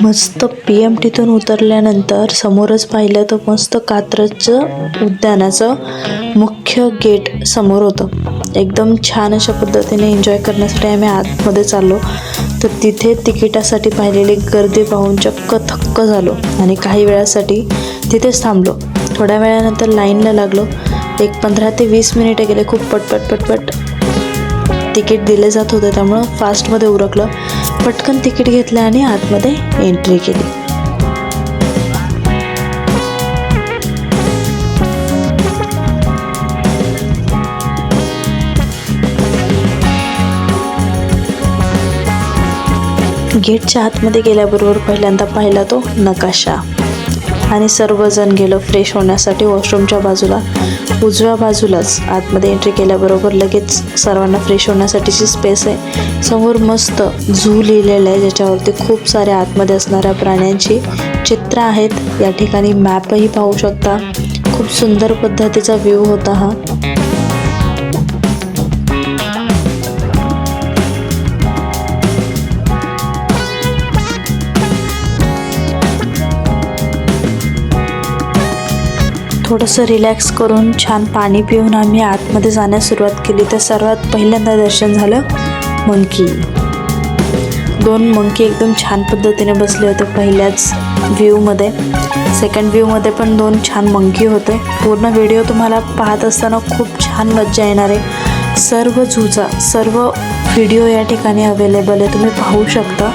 मस्त PMTतून उतरल्यानंतर समोरच पाहिलं तर मस्त कात्रजचं उद्यानाचं मुख्य गेट समोर होतं। एकदम छान अशा पद्धतीने एन्जॉय करण्यासाठी आम्ही आतमध्ये चाललो। तर तिथे तिकिटासाठी पाहिलेली गर्दी पाहून चक्क थक्क झालो आणि काही वेळासाठी तिथेच थांबलो। थोड्या वेळानंतर लाईनला लागलो। एक 15 ते 20 मिनिटे गेले। खूप पटपट तिकीट दिले जात होते, त्यामुळं फास्टमध्ये उरकलं। पटकन तिकीट घेतलं आणि आतमध्ये एंट्री केली। गेटच्या आतमध्ये गेल्याबरोबर पहिल्यांदा पाहिला तो नकाशा आणि सर्वजण गेलो फ्रेश होण्यासाठी वॉशरूमच्या बाजूला। उजव्या बाजूलाच आतमध्ये एंट्री केल्याबरोबर लगेच सर्वांना फ्रेश होण्यासाठीची स्पेस आहे। समोर मस्त झू लिहिलेलं आहे, ज्याच्यावरती खूप साऱ्या आतमध्ये असणाऱ्या प्राण्यांची चित्र आहेत। या ठिकाणी मॅपही पाहू शकता। खूप सुंदर पद्धतीचा व्ह्यू होता हा। थोडंसं रिलॅक्स करून छान पाणी पिऊन आम्ही आतमध्ये जाण्यास सुरुवात केली। तर सर्वात पहिल्यांदा दर्शन झालं मंकी। 2 मंकी एकदम छान पद्धतीने बसले होते पहिल्याच व्ह्यूमध्ये। सेकंड व्ह्यूमध्ये पण 2 छान मंकी होते। पूर्ण व्हिडिओ तुम्हाला पाहत असताना खूप छान मज्जा येणार आहे। सर्व झूचा सर्व व्हिडिओ या ठिकाणी अवेलेबल आहे, तुम्ही पाहू शकता।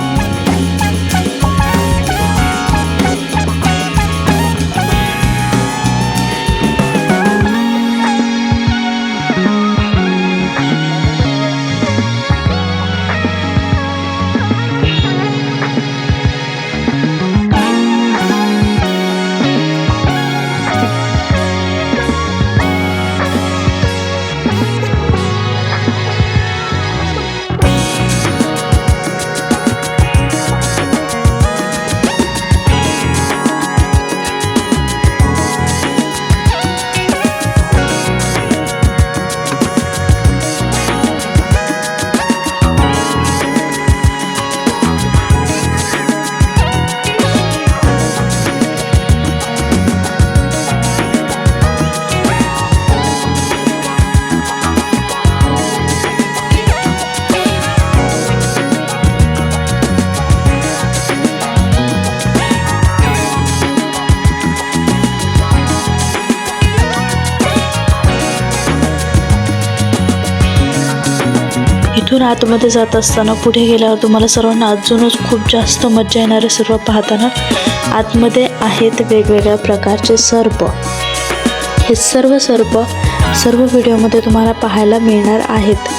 इथून आतमध्ये जात असताना पुढे गेल्यावर तुम्हाला सर्वांना अजूनच खूप जास्त मज्जा येणार आहे सर्व पाहताना। आतमध्ये आहेत वेगवेगळ्या प्रकारचे सर्प। हे सर्व सर्प सर्व व्हिडिओमध्ये तुम्हाला पाहायला मिळणार आहेत।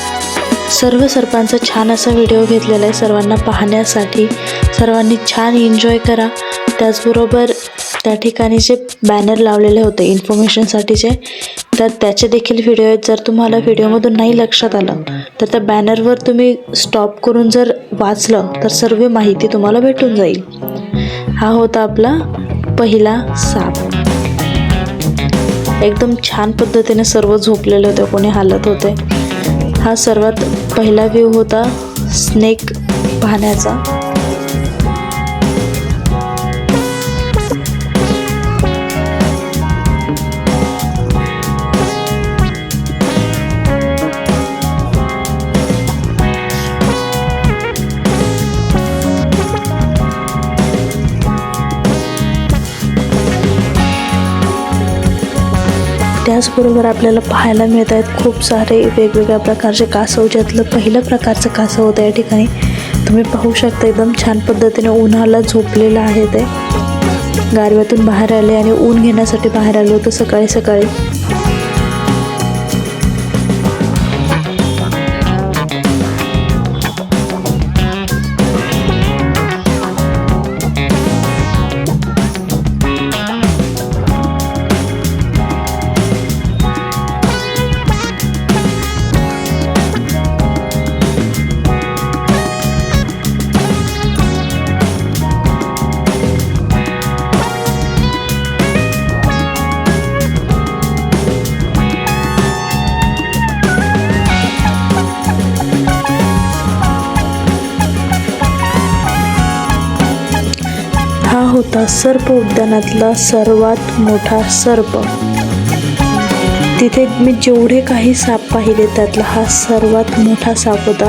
सर्व सर्पांचा छान असा व्हिडिओ घेतलेला आहे सर्वांना पाहण्यासाठी। सर्वांनी छान एन्जॉय करा। त्याचबरोबर त्या ठिकाणी जे बॅनर लावलेले होते इन्फॉर्मेशनसाठीचे, तर त्याचे देखील व्हिडिओ आहेत। जर तुम्हाला व्हिडिओमधून नाही लक्षात आलं तर त्या बॅनरवर तुम्ही स्टॉप करून जर वाचलं तर सर्व माहिती तुम्हाला भेटून जाईल। हा होता आपला पहिला साप। एकदम छान पद्धतीने सर्व झोपलेले होते, कोणी हालत होते। हा सर्वात पहिला व्ह्यू होता स्नेक पाहण्याचा। त्याचबरोबर आपल्याला पाहायला मिळत आहेत खूप सारे वेगवेगळ्या प्रकारचे कासव, ज्यातलं पहिलं प्रकारचं कासव होतं या ठिकाणी। तुम्ही पाहू शकता एकदम छान पद्धतीने उन्हाला झोपलेलं आहे ते। गारव्यातून बाहेर आले आणि ऊन घेण्यासाठी बाहेर आलो होतं सकाळी सकाळी। होता सर्प उद्यानातला सर्वात मोठा सर्प. तिथे मी जेवढे काही साप पाहिले त्यातला हा सर्वात मोठा साप होता,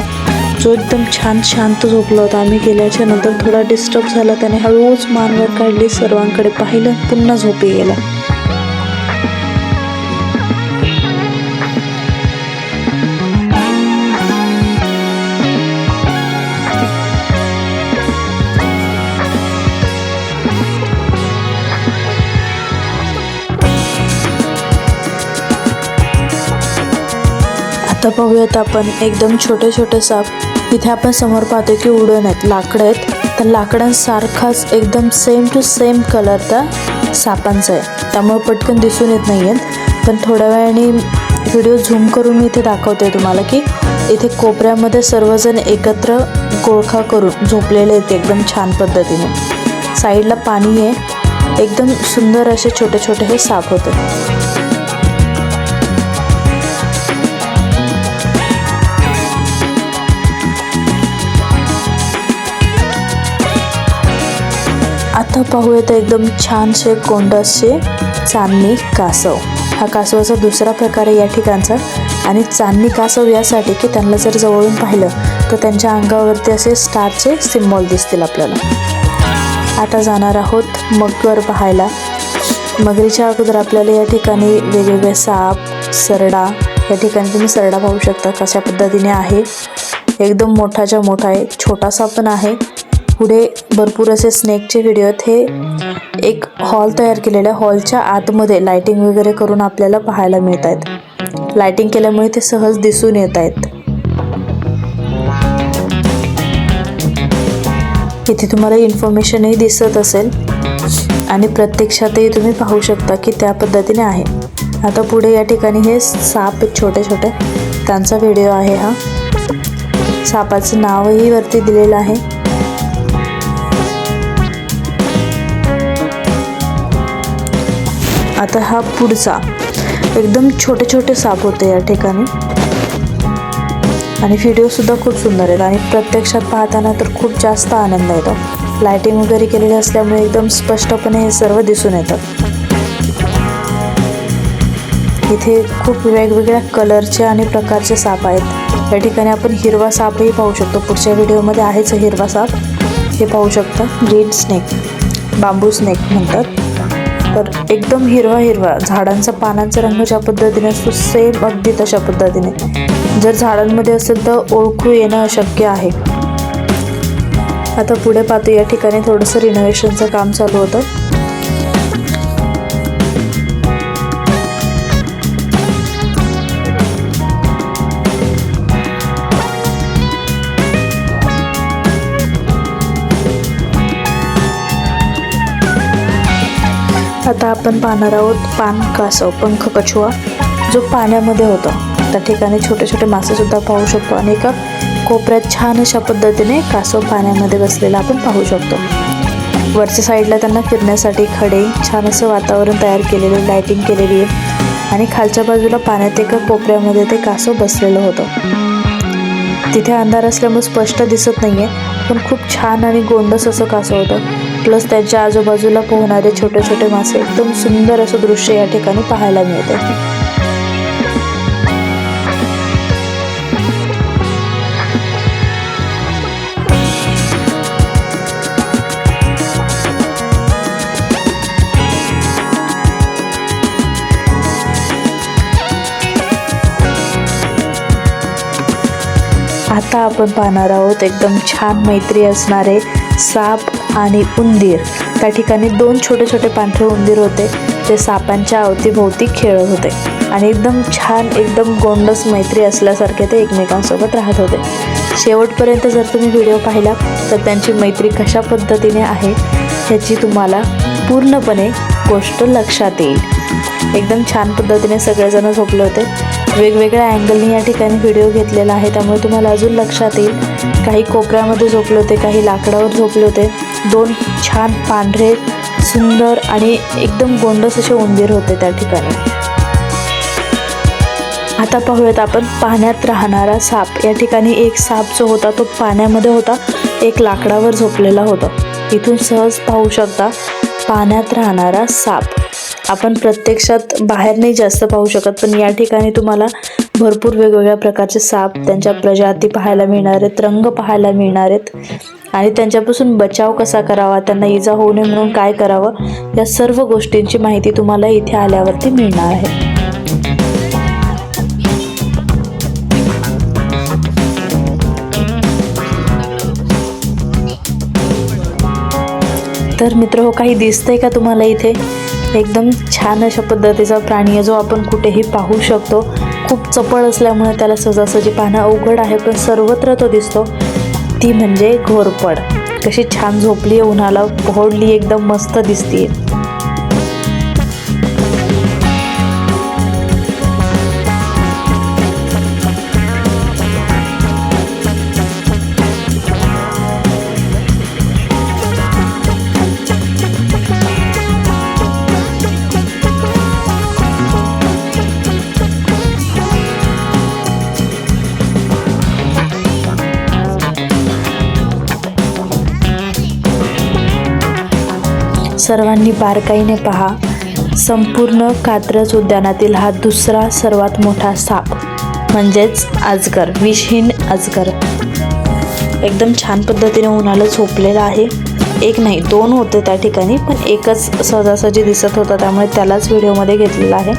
जो एकदम छान शांत झोपला होता. आम्ही गेल्याच्या नंतर थोडा डिस्टर्ब झाला. त्याने हळूच मानवर काढली, सर्वांकडे पाहिलं, पुन्हा झोपी गेला. आता पाहूयात आपण एकदम छोटे छोटे साप. इथे आपण समोर पाहतो की उडण आहेत, लाकडं आहेत. तर लाकडांसारखाच एकदम सेम टू सेम कलर त्या सापांचा आहे, त्यामुळे पटकन दिसून येत नाही आहेत. पण थोड्या वेळाने व्हिडिओ झूम करून मी इथे दाखवते तुम्हाला की इथे कोपऱ्यामध्ये सर्वजण एकत्र गोळखा करून झोपलेले आहेत एकदम छान पद्धतीने. साईडला पाणी आहे. एकदम सुंदर असे छोटे छोटे हे साप होते. आता पाहूयात एकदम छानसे गोंडसचे चांदणी कासव. हा कासवाचा दुसरा प्रकार आहे या ठिकाणचा. आणि चांदणी कासव यासाठी की त्यांना जर जवळून पाहिलं तर त्यांच्या अंगावरती असे स्टारचे सिम्बॉल दिसतील आपल्याला. आता जाणार आहोत मगर पाहायला. मगरीच्या अगोदर आपल्याला या ठिकाणी वेगवेगळे साप, सरडा, या ठिकाणी तुम्ही सरडा पाहू शकता कशा पद्धतीने आहे. एकदम मोठाच्या मोठा आहे, छोटासा पण आहे. पुढे भरपूर असे स्नेकचे व्हिडिओ आहेत. हे एक हॉल तयार केलेला आहे. हॉलच्या आतमध्ये लाइटिंग वगैरे करून आपल्याला पाहायला मिळत आहेत. लाइटिंग केल्यामुळे ते सहज दिसून येत आहेत. इथे तुम्हाला इन्फॉर्मेशनही दिसत असेल आणि प्रत्यक्षातही तुम्ही पाहू शकता की त्या पद्धतीने आहे. आता पुढे या ठिकाणी हे साप छोटे छोटे, त्यांचा व्हिडिओ आहे हा. सापाचं नावही वरती दिलेलं आहे. आता हा पुढचा एकदम छोटे छोटे साप होते या ठिकाणी. आणि व्हिडिओ सुद्धा खूप सुंदर आहेत आणि प्रत्यक्षात पाहताना तर खूप जास्त आनंद येतो. लाइटिंग वगैरे केलेली असल्यामुळे एकदम स्पष्टपणे हे सर्व दिसून येतात. इथे खूप वेगवेगळ्या कलरचे आणि प्रकारचे साप आहेत. या ठिकाणी आपण हिरवा सापही पाहू शकतो. पुढच्या व्हिडिओमध्ये आहेच हिरवा साप, हे पाहू शकता. रेड स्नेक, बांबू स्नेक म्हणतात. तर एकदम हिरवा हिरवा, झाडांचा पानांचा रंग ज्या पद्धतीने असतो सेम अगदी तशा पद्धतीने. जर झाडांमध्ये असेल तर ओळखू येणं अशक्य आहे. आता पुढे पाहतो या ठिकाणी थोडंसं रिनोव्हेशनचं काम चालू होतं. आता आपण पाहणार आहोत पान कासव, पंख कछुआ, जो पाण्यामध्ये होता. त्या ठिकाणी छोटे छोटे मासे सुद्धा पाहू शकतो आणि एका कोपऱ्यात छान अशा पद्धतीने कासव पाण्यामध्ये बसलेला आपण पाहू शकतो. वरच्या साईडला त्यांना फिरण्यासाठी खडे, छान असं वातावरण तयार केलेले, लाइटिंग केलेली आहे. आणि खालच्या बाजूला पाण्यात एका कोपऱ्यामध्ये ते कासव बसलेलं होतं. तिथे अंधार असल्यामुळे स्पष्ट दिसत नाहीये, पण खूप छान आणि गोंडस असं कासव होतं. प्लस त्याच्या आजूबाजूला पोहणारे छोटे छोटे मासे, एकदम सुंदर असं दृश्य या ठिकाणी पाहायला मिळते. आता आपण पाहणार आहोत एकदम छान मैत्री असणारे साप आणि उंदीर. त्या ठिकाणी दोन छोटे छोटे पांढरे उंदीर होते, ते सापांच्या अवतीभोवती खेळत होते आणि एकदम छान, एकदम गोंडस मैत्री असल्यासारखे ते एकमेकांसोबत राहत होते. शेवटपर्यंत जर तुम्ही व्हिडिओ पाहिला तर त्यांची मैत्री कशा पद्धतीने आहे ह्याची तुम्हाला पूर्णपणे गोष्ट लक्षात येईल. एकदम छान पद्धतीने सगळेजण झोपले होते. वेगवेगळ्या अँगलनी या ठिकाणी व्हिडिओ घेतलेला आहे, त्यामुळे तुम्हाला अजून लक्षात येईल. काही कोपऱ्यामध्ये झोपले होते, काही लाकडावर झोपले होते. दोन छान पांढरे सुंदर आणि एकदम गोंडस असे उंदीर होते त्या ठिकाणी. आता पाहूयात आपण पाण्यात राहणारा साप. या ठिकाणी एक साप जो होता तो पाण्यामध्ये होता, एक लाकडावर झोपलेला होता. इथून सहज पाहू शकता पाण्यात राहणारा साप. आपण प्रत्यक्षात बाहेर नाही जास्त पाहू शकत, पण या ठिकाणी तुम्हाला भरपूर वेगवेगळ्या प्रकारचे साप, त्यांच्या प्रजाती पाहायला मिळणार आहेत, रंग पाहायला मिळणार आहेत आणि त्यांच्यापासून बचाव कसा करावा, त्यांना इजा होऊ नये म्हणून काय करावं, या सर्व गोष्टींची माहिती तुम्हाला इथे आल्यावरती मिळणार आहे. तर मित्र हो, काही दिसतंय का तुम्हाला इथे? एकदम छान अशा पद्धतीचा प्राणी आहे जो आपण कुठेही पाहू शकतो. खूप चपळ असल्यामुळे त्याला सहजासहजी पाहणं अवघड आहे, पण सर्वत्र तो दिसतो. ती म्हणजे घोरपड. कशी छान झोपली आहे, उन्हाला पोहडली, एकदम मस्त दिसतीये. सर्वांनी बारकाईने पहा. संपूर्ण कात्रज उद्यानातील हा दुसरा सर्वात मोठा साप म्हणजेच अजगर, विषहीन अजगर. एकदम छान पद्धतीने उन्हाला झोपलेला आहे. एक नाही, दोन होते त्या ठिकाणी, पण एकच सहजासहजी दिसत होता, त्यामुळे त्यालाच व्हिडिओमध्ये घेतलेला आहे.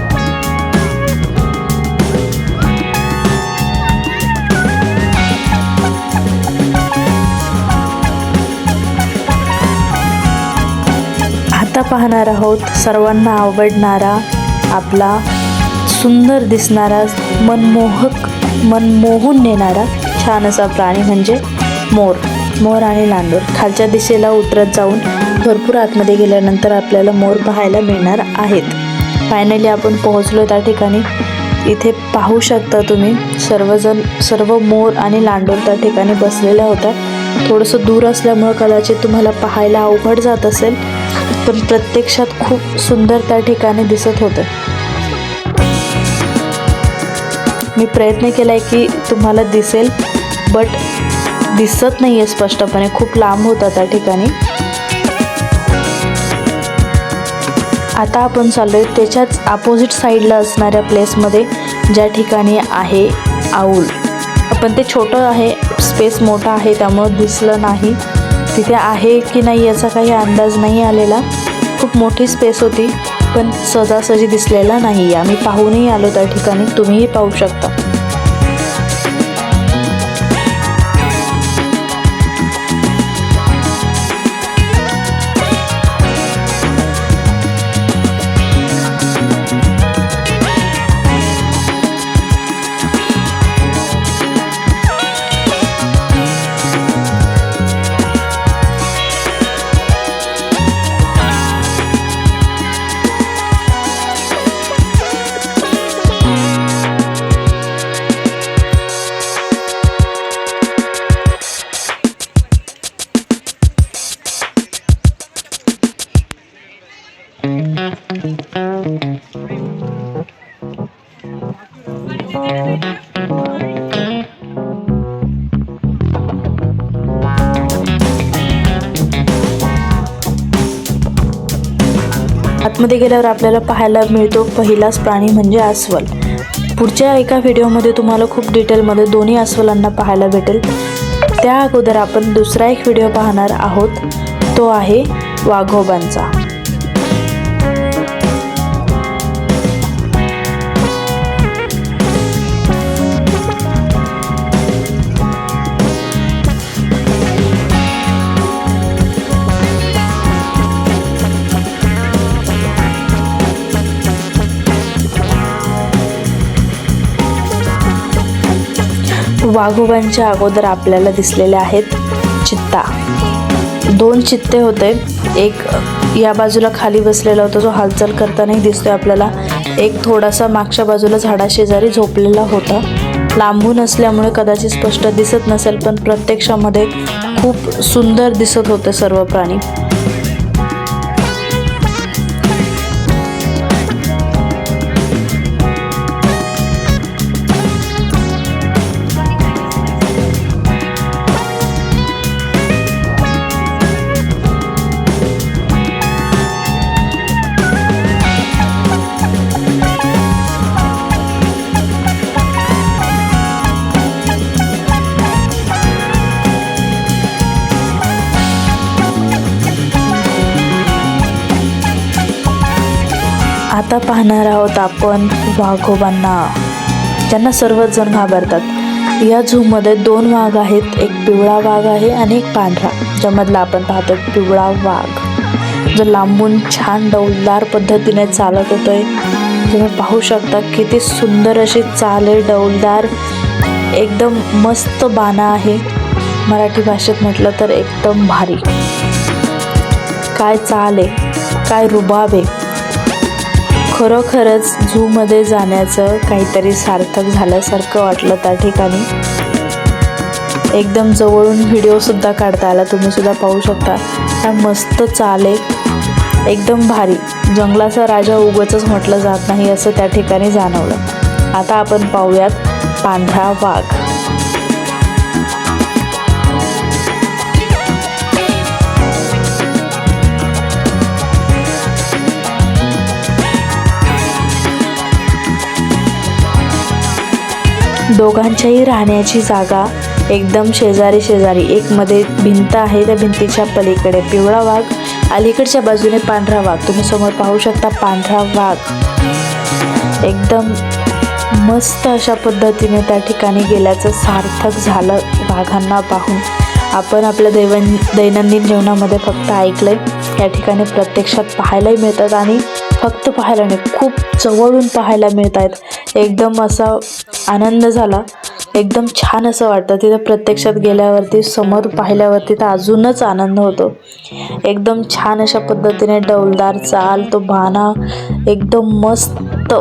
आता पाहणार आहोत सर्वांना आवडणारा, आपला सुंदर दिसणारा, मनमोहून नेणारा छान असा प्राणी म्हणजे मोर आणि लांडोर. खालच्या दिशेला उतरत जाऊन भरपूर आतमध्ये गेल्यानंतर आपल्याला मोर पाहायला मिळणार आहेत. फायनली आपण पोहोचलो त्या ठिकाणी. इथे पाहू शकता तुम्ही सर्व मोर आणि लांडोर त्या ठिकाणी बसलेल्या होत्या. थोडंसं दूर असल्यामुळे कदाचित तुम्हाला पाहायला अवघड जात असेल, पण प्रत्यक्षात खूप सुंदर त्या ठिकाणी दिसत होतं. मी प्रयत्न केलाय की तुम्हाला दिसेल, बट दिसत नाहीये स्पष्टपणे, खूप लांब होता त्या ठिकाणी. आता आपण चाललोय त्याच्याच अपोजिट साईडला असणाऱ्या प्लेसमध्ये, ज्या ठिकाणी आहे आऊल. पण ते छोटं आहे, स्पेस मोठा आहे, त्यामुळं दिसलं नाही. तिथे आहे की नाही याचा काही अंदाज नाही आलेला. खूप मोठी स्पेस होती, पण सहजासहजी दिसलेला नाही. आम्ही पाहूनही आलो त्या ठिकाणी, तुम्हीही पाहू शकता. आतमध्ये गेल्यावर आपल्याला पाहायला मिळतो पहिलाच प्राणी म्हणजे अस्वल. पुढच्या एका व्हिडिओमध्ये तुम्हाला खूप डिटेलमध्ये दोन्ही अस्वलांना पाहायला भेटेल. त्या अगोदर आपण दुसरा एक व्हिडिओ पाहणार आहोत, तो आहे वाघोबांचा. वाघोबांच्या अगोदर आपल्याला दिसलेले आहेत चित्ता. दोन चित्ते होते, एक या बाजूला खाली बसलेला होता जो हालचाल करतानाही दिसतोय आपल्याला, एक थोडासा मागच्या बाजूला झाडाशेजारी झोपलेला होता. लांबून असल्यामुळे कदाचित स्पष्ट दिसत नसेल, पण प्रत्यक्षामध्ये खूप सुंदर दिसत होते सर्व प्राणी. आता पाहणार आहोत आपण वाघोबांना, ज्यांना सर्वच जण घाबरतात। या झूमध्ये 2 वाघ आहेत, एक पिवळा वाघ आहे आणि एक पांढरा, ज्यामधला आपण पाहतो पिवळा वाघ जो लांबून छान डौलदार पद्धतीने चालत होतोय। तुम्ही पाहू शकता किती सुंदर अशी चाल आहे, डौलदार एकदम मस्त बाणा आहे। मराठी भाषेत म्हटलं तर एकदम भारी। काय चाल आहे, काय रुबाब आहे। खरोखरच झूमध्ये जाण्याचं काहीतरी सार्थक झाल्यासारखं वाटलं त्या ठिकाणी। एकदम जवळून व्हिडिओसुद्धा काढता आला, तुम्ही सुद्धा पाहू शकता। काय मस्त चाल आहे, एकदम भारी। जंगलाचा राजा उगाचच म्हटलं जात नाही असं त्या ठिकाणी जाणवलं। आता आपण पाहूयात पांढरा वाघ। दोघांच्याही राहण्याची जागा एकदम शेजारी शेजारी, एक मध्ये भिंत आहे, त्या भिंतीच्या पलीकडे पिवळा वाघ, अलीकडच्या बाजूने पांढरा वाघ। तुम्ही समोर पाहू शकता पांढरा वाघ एकदम मस्त अशा पद्धतीने त्या ठिकाणी गेल्याचं सार्थक झालं वाघांना पाहून। आपण आपल्या दैनंदिन जीवनामध्ये फक्त ऐकलंय, या ठिकाणी प्रत्यक्षात पाहायलाही मिळतात आणि फक्त पाहायला नाही, खूप जवळून पाहायला मिळत आहेत। एकदम असा आनंद झाला, एकदम छान असं वाटतं तिथं प्रत्यक्षात गेल्यावरती, समोर पाहिल्यावरती तर अजूनच आनंद होतो। एकदम छान अशा पद्धतीने डौलदार चाल, तो बाणा एकदम मस्त,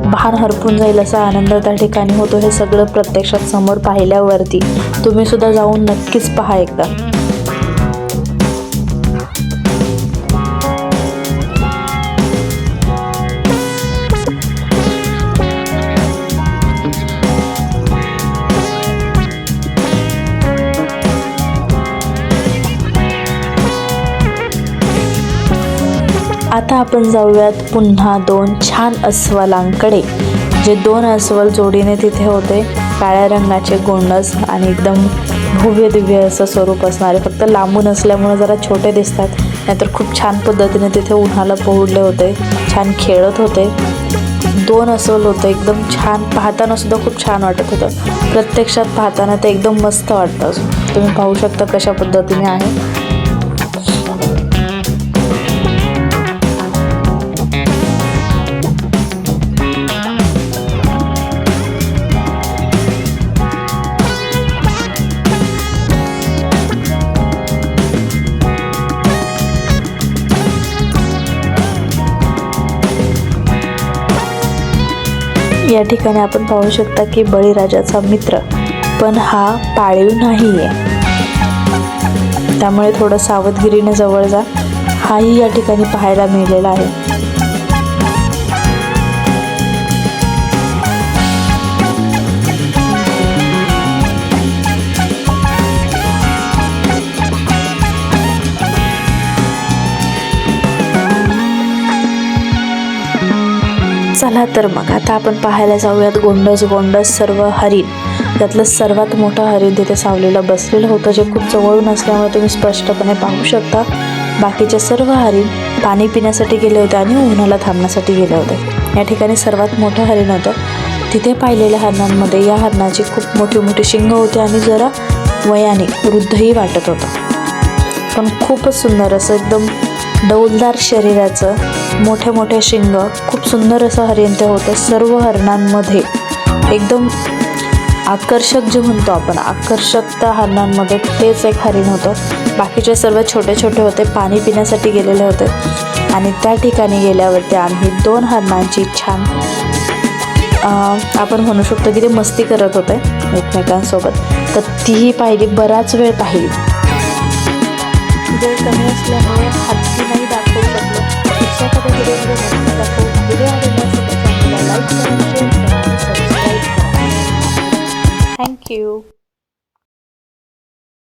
भान हरपून जाईल असा आनंद त्या ठिकाणी होतो। हे सगळं प्रत्यक्षात समोर पाहिल्यावरती तुम्ही सुद्धा जाऊन नक्कीच पहा एकदा। आता आपण जाऊयात पुन्हा 2 छान अस्वलांकडे, जे 2 अस्वल जोडीने तिथे होते। काळ्या रंगाचे गोंडस आणि एकदम भव्य दिव्य असं स्वरूप असणारे, फक्त लांबून असल्यामुळे जरा छोटे दिसतात, नाहीतर खूप छान पद्धतीने तिथे उन्हाला पोहडले होते, छान खेळत होते। 2 अस्वल होते, एकदम छान, पाहताना सुद्धा खूप छान वाटत होतं। प्रत्यक्षात पाहताना ते एकदम मस्त वाटतं। तुम्ही पाहू शकता कशा पद्धतीने आहे। या ठिकाणी आपण पाहू शकता की बळीराजाचा मित्र, पण हा पाळीव नाहीये, त्यामुळे थोडं सावधगिरीने जवळ जा, हाही या ठिकाणी पाहायला मिळालेला आहे। चला तर मग आता आपण पाहायला जाऊयात गोंडस सर्व हरिण। त्यातलं सर्वात मोठं हरिण तिथे सावलीला बसलेलं होतं, जे खूप जवळून असल्यामुळे तुम्ही स्पष्टपणे पाहू शकता। बाकीचे सर्व हरिण पाणी पिण्यासाठी गेले होते आणि उन्हाला थांबण्यासाठी गेले होते। या ठिकाणी सर्वात मोठं हरिण होतं। तिथे पाहिलेल्या हरणांमध्ये या हरणाची खूप मोठी मोठी शिंग होती आणि जरा वयाने वृद्धही वाटत होतं, पण खूपच सुंदर असं एकदम डौलदार शरीराचं, मोठे मोठे शिंग, खूप सुंदर असं हरिण ते होतं। सर्व हरणांमध्ये एकदम आकर्षक जे म्हणतो आपण, आकर्षकता हरणांमध्ये तेच एक हरिण होतं। बाकीचे सर्व छोटे छोटे होते, पाणी पिण्यासाठी गेलेले होते आणि त्या ठिकाणी गेल्यावरती आम्ही 2 हरणांची छान आपण म्हणू शकतो की ते मस्ती करत होते एकमेकांसोबत, तर तीही पाहिली, बराच वेळ पाहिली। वेळ कमी असल्यामुळे हत्ती नाही दाखवू शकलो। दुसऱ्या कधी व्हिडिओमध्ये नक्की दाखवू। व्हिडिओ आवडला असेल तर चॅनलला लाईक करा, शेअर करा, सबस्क्राईब करा। थँक्यू।